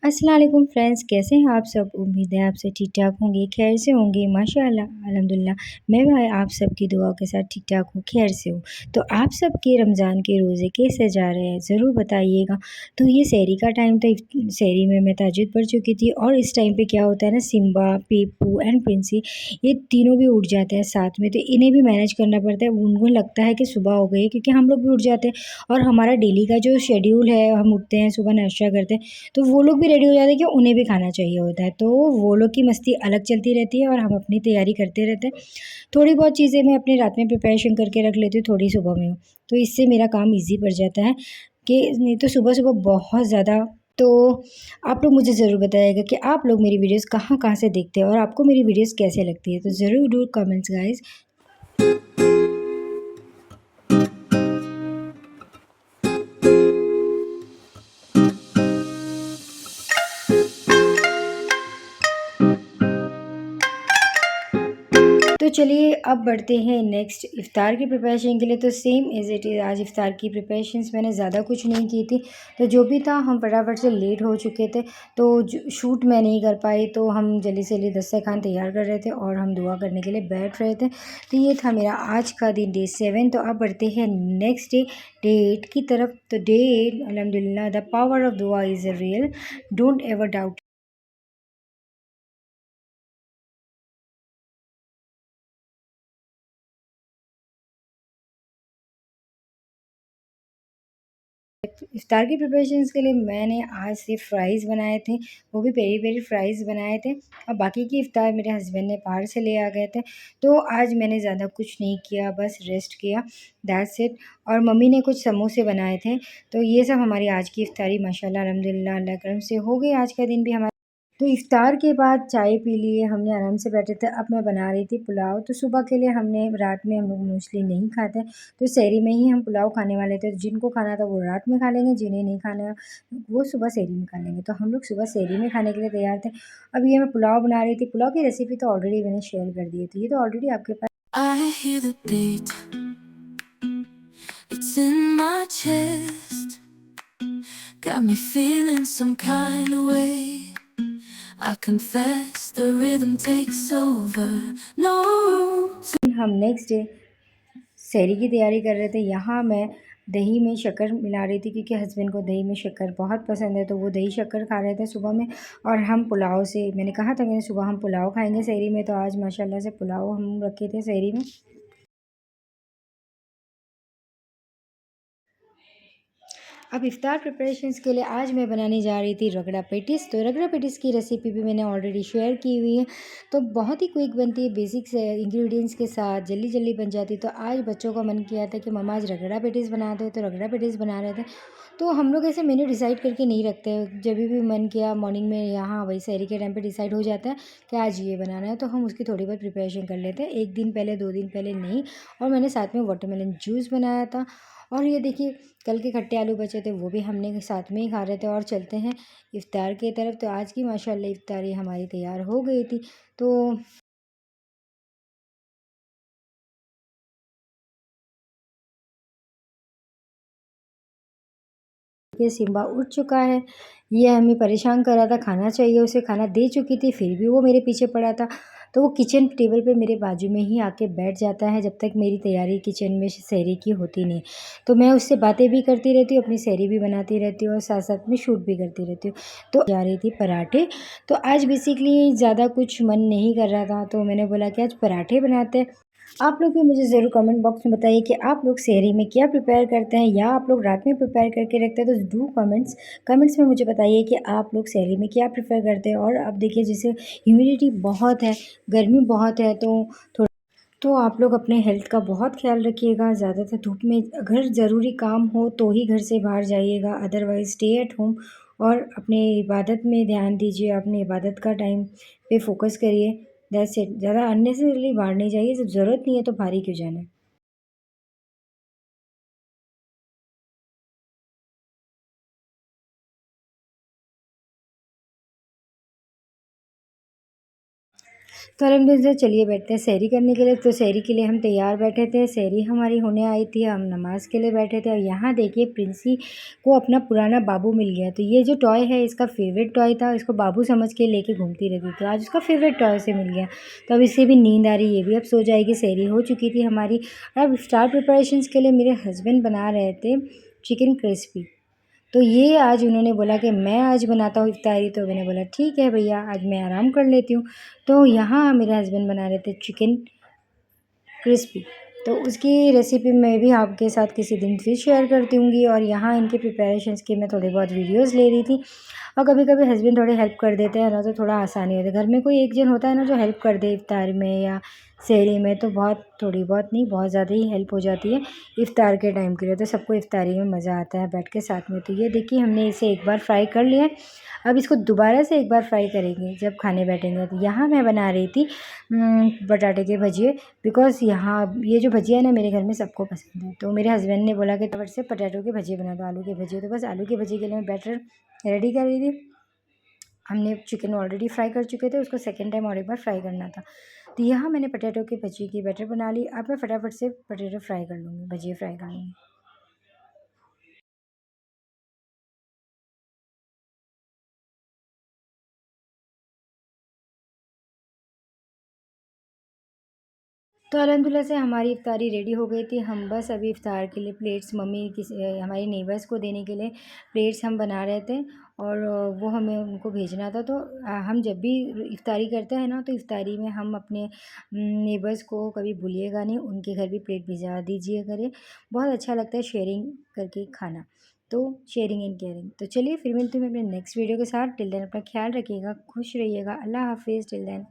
अस्सलाम वालेकुम फ्रेंड्स, कैसे हैं आप सब? उम्मीद है आप सब ठीक-ठाक होंगे, खैर से होंगे। माशाअल्लाह, अल्हम्दुलिल्लाह, मैं भी आप सबकी दुआ के साथ ठीक-ठाक हूँ, खैर से हूँ। तो आप सबके रमज़ान के रोज़े कैसे जा रहे हैं, ज़रूर बताइएगा। तो ये सहरी का टाइम था, सहरी में मैं तहज्जुद पढ़ चुकी थी और इस टाइम पे क्या होता है ना, सिम्बा, पीपू एंड प्रिंसी ये तीनों भी उठ जाते हैं साथ में, तो इन्हें भी मैनेज करना पड़ता है। उनको लगता है कि सुबह हो गई है, क्योंकि हम लोग भी उठ जाते हैं और हमारा डेली का जो शेड्यूल है, हम उठते हैं, सुबह नाश्ता करते हैं, तो वो लोग भी रेडी हो जाते हैं कि उन्हें भी खाना चाहिए होता है। तो वो लोग की मस्ती अलग चलती रहती है और हम अपनी तैयारी करते रहते हैं। थोड़ी बहुत चीज़ें मैं अपनी रात में प्रिपरेशन करके रख लेती हूँ, थोड़ी सुबह में। तो इससे मेरा काम ईज़ी पड़ जाता है कि नहीं तो सुबह-सुबह बहुत ज़्यादा। तो आप लोग मुझे ज़रूर बताइएगा कि आप लोग मेरी वीडियोज़ कहाँ-कहाँ से देखते हैं और आपको मेरी वीडियोज़ कैसे लगती है? तो ज़रूर डू कमेंट्स गाइज़। तो चलिए अब बढ़ते हैं नेक्स्ट इफ़्तार की प्रिपरेशन के लिए। तो सेम एज़ इट इज़ आज इफ़्तार की प्रिपरेशंस मैंने ज़्यादा कुछ नहीं की थी। तो जो भी था हम फटाफट से लेट हो चुके थे, तो शूट मैं नहीं कर पाई, तो हम जल्दी से जल्दी दस्तरख़्वान तैयार कर रहे थे और हम दुआ करने के लिए बैठ रहे थे। तो ये था मेरा आज का दिन, डे 7। तो अब बढ़ते हैं नेक्स्ट डे, डे 8 की तरफ। तो डे 8 अल्हम्दुलिल्लाह, द पावर ऑफ़ दुआ is real, don't ever doubt. इफ्तार की प्रिपरेशंस के लिए मैंने आज सिर्फ फ्राइज़ बनाए थे, वो भी पेरी-पेरी फ्राइज़ बनाए थे और बाकी की इफ्तार मेरे हस्बैंड ने बाहर से ले आ गए थे। तो आज मैंने ज़्यादा कुछ नहीं किया, बस रेस्ट किया, दैट्स इट। और मम्मी ने कुछ समोसे बनाए थे। तो ये सब हमारी आज की इफ्तारी माशाल्लाह अल्हम्दुलिल्लाह अल्लाह करम से हो गई। आज का दिन भी हमारा। तो इफ़्तार के बाद चाय पी लिए, हमने आराम से बैठे थे। अब मैं बना रही थी पुलाव, तो सुबह के लिए हमने रात में हम लोग मोस्टली नहीं खाते, तो सहरी में ही हम पुलाव खाने वाले थे। जिनको खाना था वो रात में खा लेंगे, जिन्हें नहीं खाना वो सुबह सहरी में खा लेंगे। तो हम लोग सुबह सहरी में खाने के लिए तैयार थे। अब ये मैं पुलाव बना रही थी, पुलाव की रेसिपी तो ऑलरेडी मैंने शेयर कर दी है, तो ये तो ऑलरेडी आपके पास। I hear the beat, it's in my chest, got me feeling some kind of way. I confess the rhythm takes over, no room to हम नेक्स्ट डे सहरी की तैयारी कर रहे थे। यहाँ मैं दही में शक्कर मिला रही थी, क्योंकि हस्बैंड को दही में शक्कर बहुत पसंद है, तो वो दही शक्कर खा रहे थे सुबह में। और हम पुलाव से, मैंने कहा था कि सुबह हम पुलाव खाएंगे सहरी में, तो आज माशाल्लाह से पुलाव हम रखे थे सहरी में। अब इफ़्तार प्रिपरेशंस के लिए आज मैं बनाने जा रही थी रगड़ा पेटिस। तो रगड़ा पेटिस की रेसिपी भी मैंने ऑलरेडी शेयर की हुई है। तो बहुत ही क्विक बनती है, बेसिक से इंग्रेडिएंट्स के साथ जल्दी जल्दी बन जाती है। तो आज बच्चों का मन किया था कि मम्मा आज रगड़ा पेटिस बना दो, तो रगड़ा पेटिस बना रहे थे। तो हम लोग ऐसे मेन्यू डिसाइड करके नहीं रखते, जब भी मन किया मॉर्निंग में, यहाँ वही सहरी के टाइम पे डिसाइड हो जाता है कि आज ये बनाना है, तो हम उसकी थोड़ी बहुत प्रिपरेशन कर लेते हैं, एक दिन पहले 2 दिन पहले नहीं। और मैंने साथ में वाटरमेलन जूस बनाया था। और ये देखिए, कल के खट्टे आलू बचे थे, वो भी हमने साथ में ही खा रहे थे। और चलते हैं इफ़्तार की तरफ। तो आज की माशाल्लाह इफ़्तारी हमारी तैयार हो गई थी। तो ये सिम्बा उठ चुका है, ये हमें परेशान कर रहा था, खाना चाहिए उसे, खाना दे चुकी थी, फिर भी वो मेरे पीछे पड़ा था। तो वो किचन टेबल पे मेरे बाजू में ही आके बैठ जाता है, जब तक मेरी तैयारी किचन में सहरी की होती नहीं। तो मैं उससे बातें भी करती रहती हूँ, अपनी सहरी भी बनाती रहती हूँ और साथ-साथ में शूट भी करती रहती हूँ। तो जा रही थी पराठे। तो आज बेसिकली ज़्यादा कुछ मन नहीं कर रहा था, तो मैंने बोला कि आज पराठे बनाते हैं। आप लोग भी मुझे ज़रूर कमेंट बॉक्स में बताइए कि आप लोग सहरी में क्या प्रिपेयर करते हैं, या आप लोग रात में प्रिपेयर करके रखते हैं। तो डू कमेंट्स में मुझे बताइए कि आप लोग सहरी में क्या प्रेफ़र करते हैं। और अब देखिए, जैसे ह्यूमिडिटी बहुत है, गर्मी बहुत है, तो आप लोग अपने हेल्थ का बहुत ख़्याल रखिएगा। ज़्यादातर धूप में अगर ज़रूरी काम हो तो ही घर से बाहर जाइएगा, अदरवाइज़ स्टे एट होम और अपनी इबादत में ध्यान दीजिए, अपनी इबादत का टाइम पे फ़ोकस करिए। That's it. ज़्यादा अननेसेसरीली बाहर नहीं जाइए, जब ज़रूरत नहीं है तो बाहर ही क्यों जाना है। तो अलहमदिल्ला चलिए बैठते हैं सहरी करने के लिए। तो सहरी के लिए हम तैयार बैठे थे, सहरी हमारी होने आई थी, हम नमाज़ के लिए बैठे थे। और यहाँ देखिए प्रिंसी को अपना पुराना बाबू मिल गया। तो ये जो टॉय है इसका फेवरेट टॉय था, इसको बाबू समझ के लेके घूमती रहती थी, आज उसका फेवरेट टॉय उसे मिल गया। तो अब इसे भी नींद आ रही, ये भी अब सो जाएगी। सहरी हो चुकी थी हमारी। अब इफ्तार प्रिपरेशंस के लिए मेरे हस्बैंड बना रहे थे चिकन क्रिस्पी। तो ये आज उन्होंने बोला कि मैं आज बनाता हूँ इफ्तारी, तो मैंने बोला ठीक है भैया, आज मैं आराम कर लेती हूँ। तो यहाँ मेरे हस्बैंड बना रहे थे चिकन क्रिस्पी। तो उसकी रेसिपी मैं भी आपके साथ किसी दिन फिर शेयर करती हूँगी। और यहाँ इनके प्रिपरेशंस की मैं थोड़ी बहुत वीडियोस ले रही थी। और कभी कभी हस्बैंड थोड़े हेल्प कर देते हैं ना, तो थोड़ा आसानी होती है। घर में कोई एक जन होता है ना जो हेल्प कर दे इफ्तार में या सहरी में, तो बहुत थोड़ी बहुत नहीं, बहुत ज़्यादा ही हेल्प हो जाती है इफ्तार के टाइम के लिए। तो सबको इफ्तारी में मज़ा आता है बैठ के साथ में। तो ये देखिए हमने इसे एक बार फ्राई कर लिया है, अब इसको दोबारा से एक बार फ्राई करेंगे जब खाने बैठेंगे। तो यहाँ मैं बना रही थी बटाटे के भजिए, बिकॉज़ यहाँ ये जो भजिया है ना मेरे घर में सबको पसंद है। तो मेरे हस्बैंड ने बोला कि फटाफट से पोटैटो के भजिए बना दो, आलू के भजिए। तो बस आलू के भजिए के लिए मैं बैटर रेडी कर रही थी। हमने चिकन ऑलरेडी फ्राई कर चुके थे, उसको सेकंड टाइम और एक बार फ्राई करना था। तो यहाँ मैंने पोटैटो की भजी की बैटर बना ली। अब मैं फटाफट से पोटैटो फ्राई कर लूँगी, भजिए फ्राई कर लूँगी। तो अल्हम्दुलिल्लाह से हमारी इफ्तारी रेडी हो गई थी। हम बस अभी इफ्तार के लिए प्लेट्स मम्मी किसी हमारी नेबर्स को देने के लिए प्लेट्स हम बना रहे थे। और वो हमें उनको भेजना था। तो हम जब भी इफ्तारी करते हैं ना, तो इफ्तारी में हम अपने नेबर्स को कभी भूलिएगा नहीं, उनके घर भी प्लेट भिजवा दीजिए करें। बहुत अच्छा लगता है शेयरिंग करके खाना। तो शेयरिंग एंड केयरिंग। तो चलिए फिर मिलती हूँ मैं अपने नेक्स्ट वीडियो के साथ। टिल देन अपना ख्याल रखिएगा, खुश रहिएगा। अल्लाह हाफिज़। Till then.